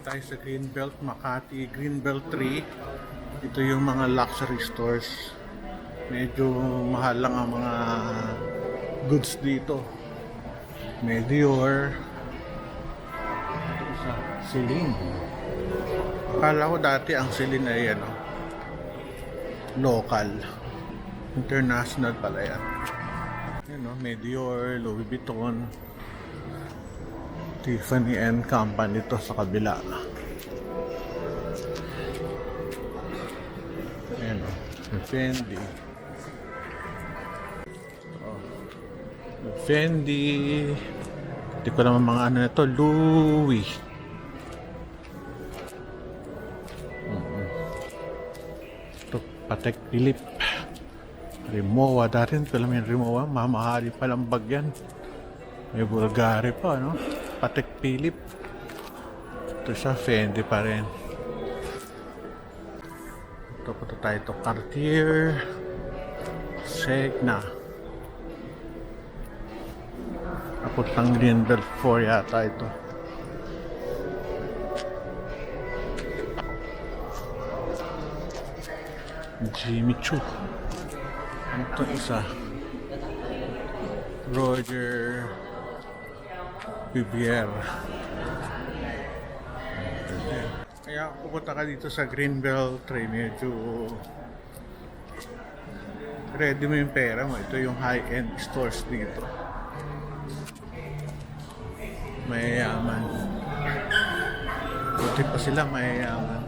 tayo sa Greenbelt, Makati, Greenbelt 3. Ito yung mga luxury stores. Medyo mahal lang ang mga goods dito. Medior, Celine. Akala ko dati ang Celine ay local. International pala yan. Medior, Louis Vuitton, Tiffany & Company ito sa kabila. Ayan Fendi. Fendi. Hindi ko naman mga ano na ito. Louis. Ito, Patek Philippe. Rimowa. Dati ko alam yung Rimowa. Mamahali palang bag yan. May Bulgari pa, no? Patek Philippe. Ito sa Fendi pa rin. Ito po tayo ito. Cartier. Segna. Kaputang Greenbelt 4 yata ito. Jimmy Choo. Ano ito isa? Roger Vivier. Kaya pupunta ka dito sa Greenbelt 3, medyo ready mo yung pera mo. Ito yung high-end stores dito. Mayayaman. Buti pa sila mayayaman.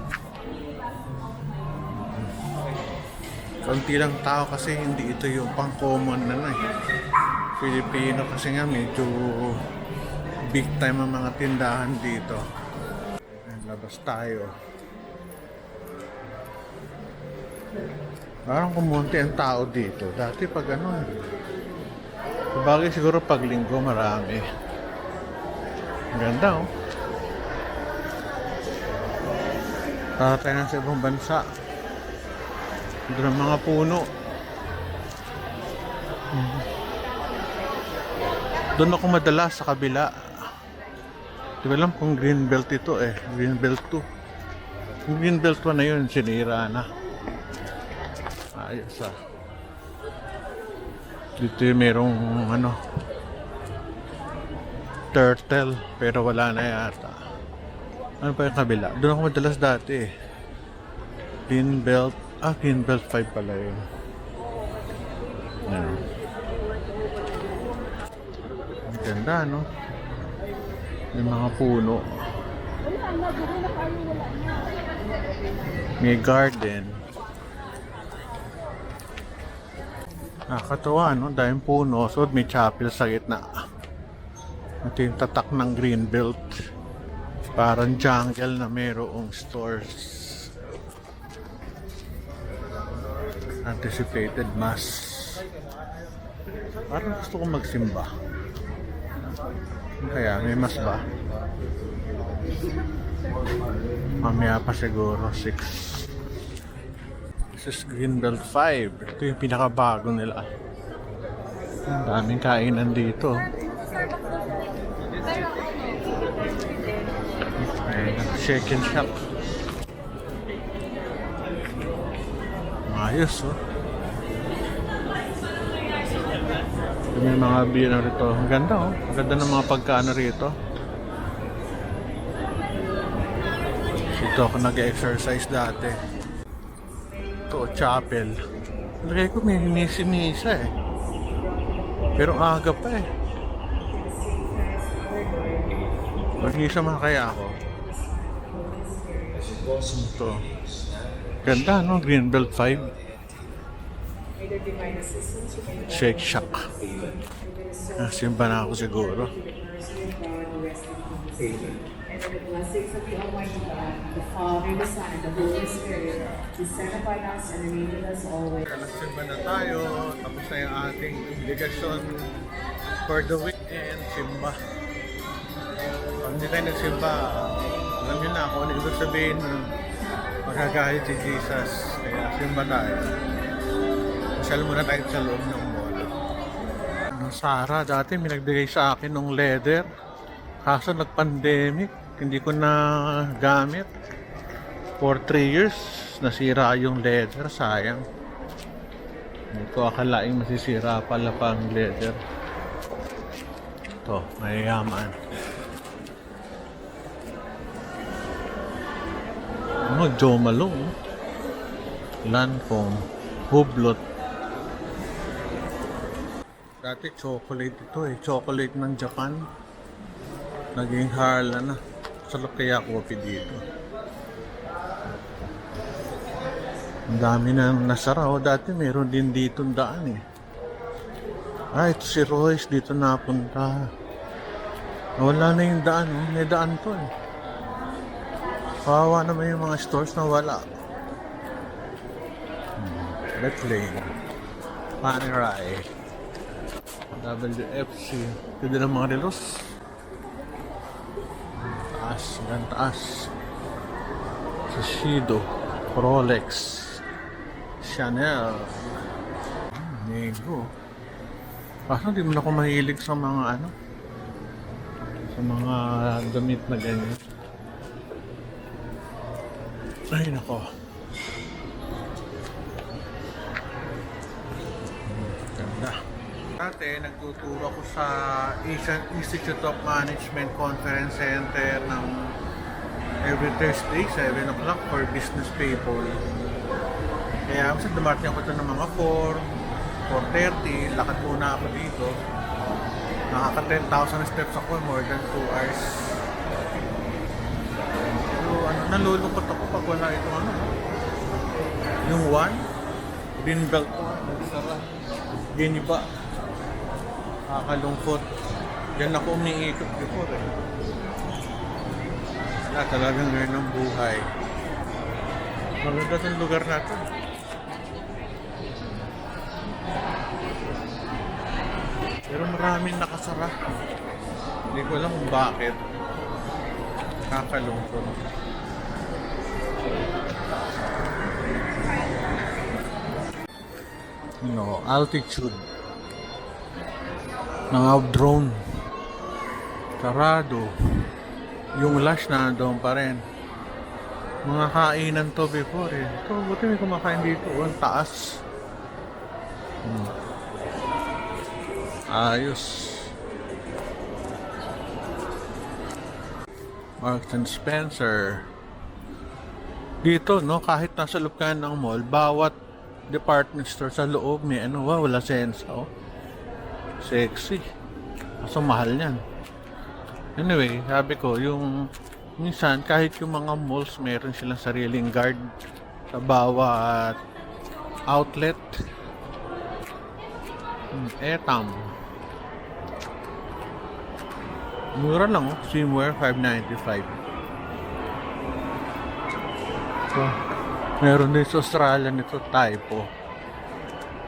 Konti lang tao kasi hindi ito yung pang-common na Filipino kasi nga medyo big time ang mga tindahan dito. Labas tayo. Parang kumunti ang tao dito. Dati pag bagay siguro pag linggo marami. Ang ganda Para tayo na sa ibang bansa. Doon ang mga puno. Doon ako madalas sa kabila. Di ba alam kung Greenbelt ito Greenbelt 2. Yung Greenbelt 1 na yun, sinira na. Ayos Dito yung merong turtle, pero wala na yata. Ano pa yung kabila? Doon ako madalas dati Greenbelt, Greenbelt 5 pala yun. Ang ganda, May mga puno. May garden. Nakakatawa, Dahil puno. So, may chapel sa gitna. Ito yung tatak ng Greenbelt. Parang jungle na mayroong stores. Anticipated mass. Parang gusto kong magsimba. Kaya may mas ba? Mamaya pa siguro 6. This is Greenbelt 5. Ito yung pinakabago nila. Ang daming kainan dito. Shake and shop. Ayos May mga beer rito. Ang ganda Ang ganda ng mga pagkaano rito. Dito ako nag-exercise dati. Ito, chapel. Lagay ko may misa Pero aga pa Mag-isa kaya ako. Ito. Ganda Greenbelt 5. Shake Shack. Simba na ako siguro. Nagsimba na tayo. Tapos na yung ating obligasyon for the weekend. Simba. Pag hindi tayo nagsimba, alam nyo na kung ano ibig sabihin, magagalit si Jesus. Kaya simba tayo. Masyal muna tayo sa loob ng mall. Sara, dati may nagbigay sa akin ng leather. Kaso nag-pandemic. hindi ko na gamit. For 3 years, nasira yung leather. Sayang. Hindi ko akalaing masisira pala pang leather. Ito, mayayaman. Joe Malone. Lancome. Hublot. Dati chocolate ito eh. Chocolate ng Japan. Naging Harla na. Sarap kaya coffee dito. Ang dami na nasara. Dati meron din dito daan eh. Ito si Royce dito napunta. Wala na yung daan. May daan to eh. Kawawa naman yung mga stores na wala. Red Lane. Panerai. WFC. Ito din ang mga relos. Taas. Yan taas. Shiseido. Rolex. Chanel. Nego. Kaso di mo na ako mahilig sa mga ano. Sa mga damit na ganyan. Ay nako. Ganda. Dati nagtuturo ako sa Asian Institute of Management Conference Center ng every Thursday, 7 o'clock for business people. Kaya kasi dumating ako ito ng mga 4:30, lakad muna ako dito. Nakaka 10,000 steps ako, more than 2 hours. Nalulungkot ako pag wala itong ano. Yung one, Greenbelt ko, nagsara. Giniba. Nakakalungkot. Diyan ako umiikot before eh. Wala talagang ngayon ang buhay. Maganda itong lugar natin. Pero maraming nakasara. Hindi ko alam kung bakit. Nakakalungkot. Altitude ng drone sarado, yung Lush na doon pa rin. Mga kainan to before eh. Ito, buti may kumakain dito. Ang taas. Ayos. Marks and Spencer. Dito, no, kahit nasa loob ka ng mall, bawat department store sa loob may ano, wala sense, oh. Sexy. Kaso mahal yan. Anyway, sabi ko, yung minsan kahit yung mga malls meron silang sariling guard sa bawat outlet. Etam. Mura lang, oh. Swimwear, $5.95. So, meron din sa Australia nito, Typo,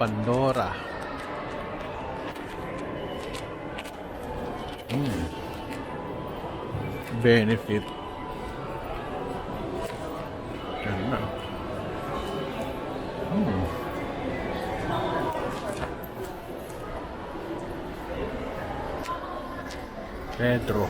Pandora. Benefit. Ganda. Pedro.